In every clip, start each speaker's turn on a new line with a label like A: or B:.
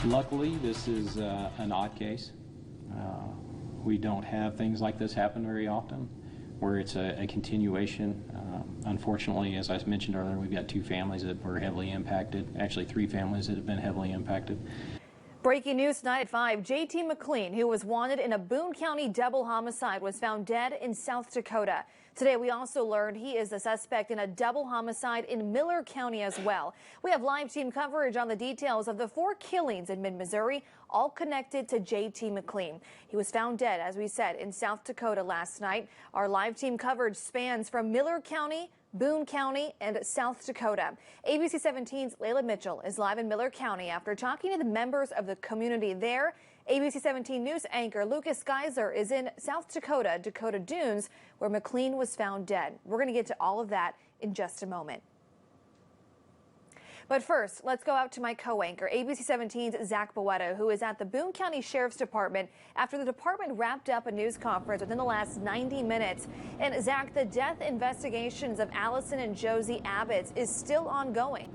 A: Luckily, this is an odd case. We don't have things like this happen very often, where it's a continuation. Unfortunately, as I mentioned earlier, we've got 2 families that were heavily impacted, actually 3 families that have been heavily impacted.
B: Breaking news tonight at 5, J.T. McLean, who was wanted in a Boone County double homicide, was found dead in South Dakota. Today, we also learned he is the suspect in a double homicide in Miller County as well. We have live team coverage on the details of the 4 killings in mid-Missouri, all connected to J.T. McLean. He was found dead, as we said, in South Dakota last night. Our live team coverage spans from Miller County, Boone County, and South Dakota. ABC 17's Layla Mitchell is live in Miller County after talking to the members of the community there. ABC 17 News anchor Lucas Geiser is in South Dakota, Dakota Dunes, where McLean was found dead. We're going to get to all of that in just a moment. But first, let's go out to my co-anchor, ABC 17's Zach Boetta, who is at the Boone County Sheriff's Department after the department wrapped up a news conference within the last 90 minutes. And Zach, the death investigations of Allison and Josie Abbott is still ongoing.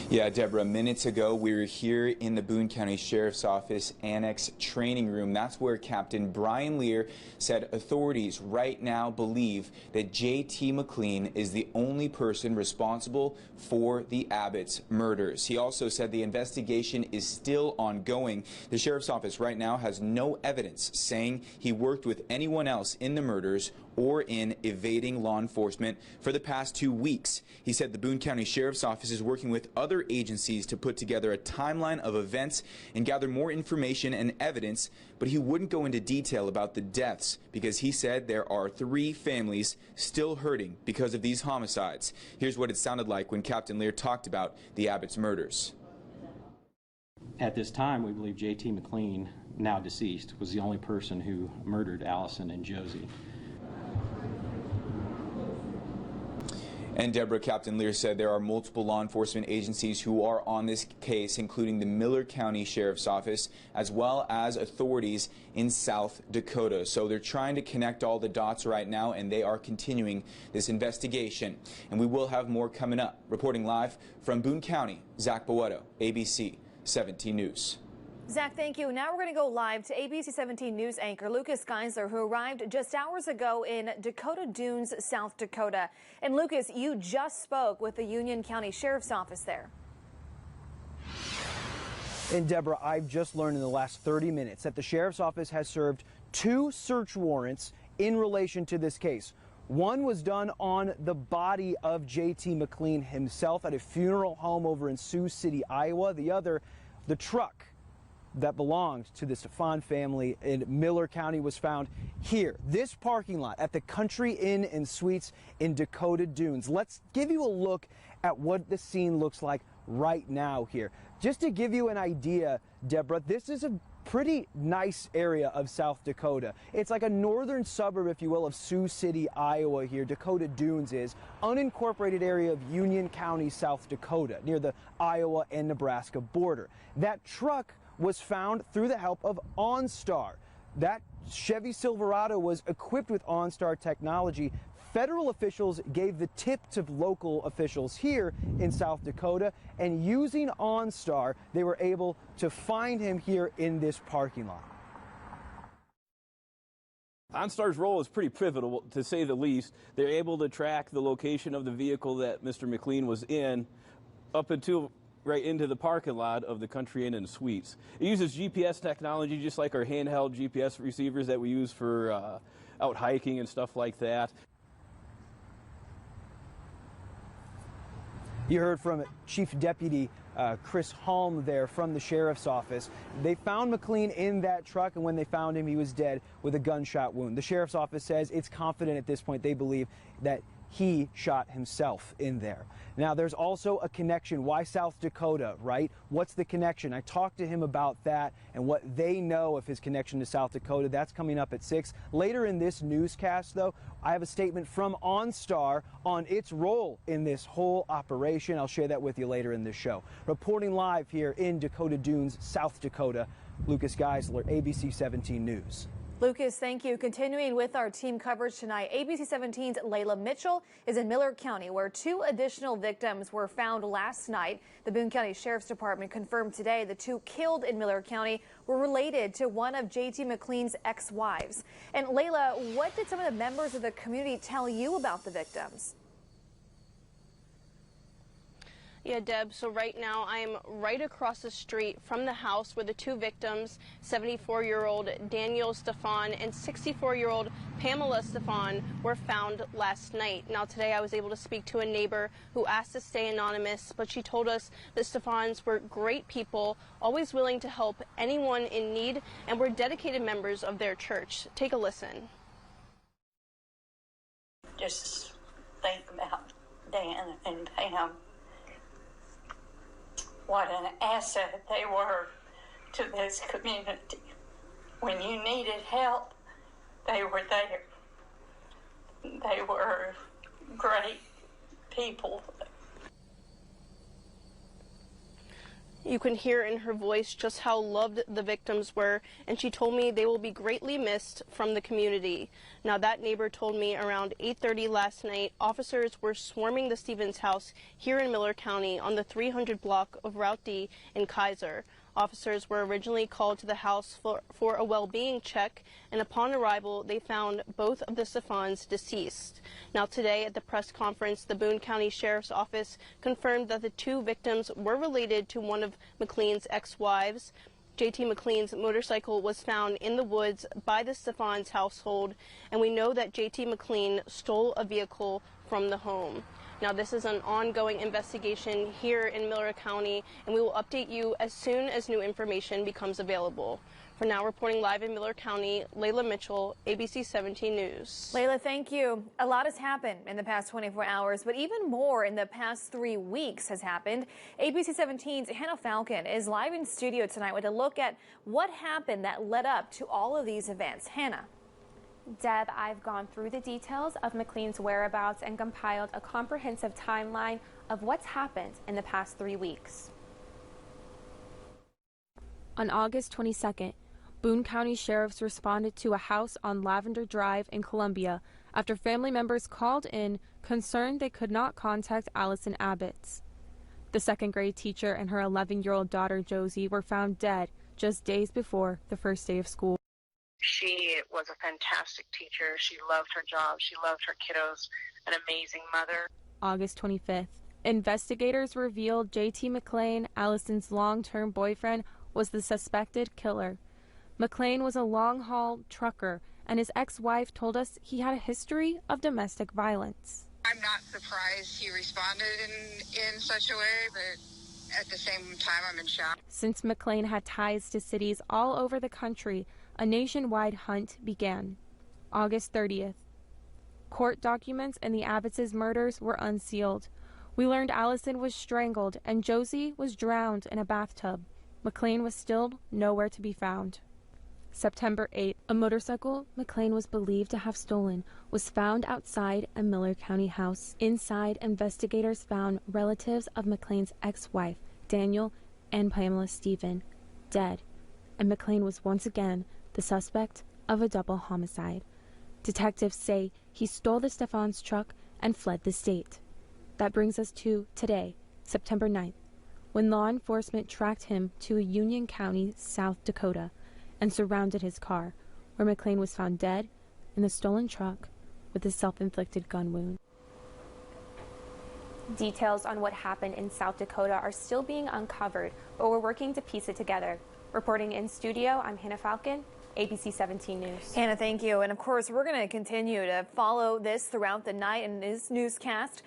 C: Yeah, Deborah, minutes ago, we were here in the Boone County Sheriff's Office Annex Training Room. That's where Captain Brian Lear said authorities right now believe that J.T. McLean is the only person responsible for the Abbott's murders. He also said the investigation is still ongoing. The Sheriff's Office right now has no evidence saying he worked with anyone else in the murders or in evading law enforcement for the past 2 weeks. He said the Boone County Sheriff's Office is working with other agencies to put together a timeline of events and gather more information and evidence, but he wouldn't go into detail about the deaths because he said there are 3 families still hurting because of these homicides. Here's what it sounded like when Captain Lear talked about the Abbott's murders.
A: At this time, we believe J.T. McLean, now deceased, was the only person who murdered Allison and Josie.
C: And Deborah, Captain Lear said there are multiple law enforcement agencies who are on this case, including the Miller County Sheriff's Office, as well as authorities in South Dakota. So they're trying to connect all the dots right now, and they are continuing this investigation. And we will have more coming up. Reporting live from Boone County, Zach Boetta, ABC 17 News.
B: Zach, thank you. Now we're going to go live to ABC 17 News anchor Lucas Geiser, who arrived just hours ago in Dakota Dunes, South Dakota. And Lucas, you just spoke with the Union County Sheriff's Office there.
D: And Deborah, I've just learned in the last 30 minutes that the Sheriff's Office has served 2 search warrants in relation to this case. One was done on the body of J.T. McLean himself at a funeral home over in Sioux City, Iowa. The other, the truck that belonged to the Stefan family in Miller County, was found here, this parking lot at the Country Inn and Suites in Dakota Dunes. Let's give you a look at what the scene looks like right now here. Just to give you an idea, Deborah, this is a pretty nice area of South Dakota. It's like a northern suburb, if you will, of Sioux City, Iowa here. Dakota Dunes is unincorporated area of Union County, South Dakota, near the Iowa and Nebraska border. That truck was found through the help of OnStar. That Chevy Silverado was equipped with OnStar technology. Federal officials gave the tip to local officials here in South Dakota, and using OnStar, they were able to find him here in this parking lot.
E: OnStar's role is pretty pivotal, to say the least. They're able to track the location of the vehicle that Mr. McLean was in up until right into the parking lot of the Country Inn and Suites. It uses GPS technology, just like our handheld GPS receivers that we use for out hiking and stuff like that.
D: You heard from Chief Deputy Chris Halm there from the Sheriff's Office. They found McLean in that truck, and when they found him, he was dead with a gunshot wound. The Sheriff's Office says it's confident at this point, they believe that he shot himself in there. Now, there's also a connection. Why South Dakota, right? What's the connection? I talked to him about that and what they know of his connection to South Dakota. That's coming up at 6. Later in this newscast, though, I have a statement from OnStar on its role in this whole operation. I'll share that with you later in this show. Reporting live here in Dakota Dunes, South Dakota, Lucas Geisler, ABC 17 News.
B: Lucas, thank you. Continuing with our team coverage tonight, ABC 17's Layla Mitchell is in Miller County, where 2 additional victims were found last night. The Boone County Sheriff's Department confirmed today the 2 killed in Miller County were related to one of J.T. McLean's ex-wives. And Layla, what did some of the members of the community tell you about the victims?
F: Yeah, Deb, so right now I am right across the street from the house where the 2 victims, 74-year-old Daniel Stefan and 64-year-old Pamela Stefan, were found last night. Now today I was able to speak to a neighbor who asked to stay anonymous, but she told us the Stefans were great people, always willing to help anyone in need, and were dedicated members of their church. Take a listen.
G: Just think about Dan and Pam. What an asset they were to this community. When you needed help, they were there. They were great people.
F: You can hear in her voice just how loved the victims were, and she told me they will be greatly missed from the community. Now, that neighbor told me around 8:30 last night, officers were swarming the Stevens house here in Miller County on the 300 block of Route D in Kaiser. Officers were originally called to the house for a well-being check, and upon arrival, they found both of the Stefans deceased. Now today at the press conference, the Boone County Sheriff's Office confirmed that the 2 victims were related to one of McLean's ex-wives. J.T. McLean's motorcycle was found in the woods by the Stefans household, and we know that J.T. McLean stole a vehicle from the home. Now, this is an ongoing investigation here in Miller County, and we will update you as soon as new information becomes available. For now, reporting live in Miller County, Layla Mitchell, ABC 17 News.
B: Layla, thank you. A lot has happened in the past 24 hours, but even more in the past 3 weeks has happened. ABC 17's Hannah Falcon is live in studio tonight with a look at what happened that led up to all of these events. Hannah.
H: Deb, I've gone through the details of McLean's whereabouts and compiled a comprehensive timeline of what's happened in the past 3 weeks. On August 22nd, Boone County sheriffs responded to a house on Lavender Drive in Columbia after family members called in concerned they could not contact Allison Abbotts. The second-grade teacher and her 11-year-old daughter Josie were found dead just days before the first day of school.
I: She was a fantastic teacher. She loved her job. She loved her kiddos. An amazing mother.
H: August 25th. Investigators revealed J.T. McLean, Allison's long-term boyfriend, was the suspected killer. McLean was a long-haul trucker, and his ex-wife told us he had a history of domestic violence.
J: I'm not surprised he responded in such a way, but at the same time, I'm in shock.
H: Since McLean had ties to cities all over the country, a nationwide hunt began. August 30th. Court documents in the Abbotts' murders were unsealed. We learned Allison was strangled and Josie was drowned in a bathtub. McLean was still nowhere to be found. September 8th. A motorcycle McLean was believed to have stolen was found outside a Miller County house. Inside, investigators found relatives of McLean's ex-wife, Daniel and Pamela Stephen, dead, and McLean was once again the suspect of a double homicide. Detectives say he stole the Stefans' truck and fled the state. That brings us to today, September 9th, when law enforcement tracked him to Union County, South Dakota, and surrounded his car, where McLean was found dead in the stolen truck with a self-inflicted gun wound. Details on what happened in South Dakota are still being uncovered, but we're working to piece it together. Reporting in studio, I'm Hannah Falcon, ABC 17 News.
B: Hannah, thank you. And of course, we're going to continue to follow this throughout the night in this newscast.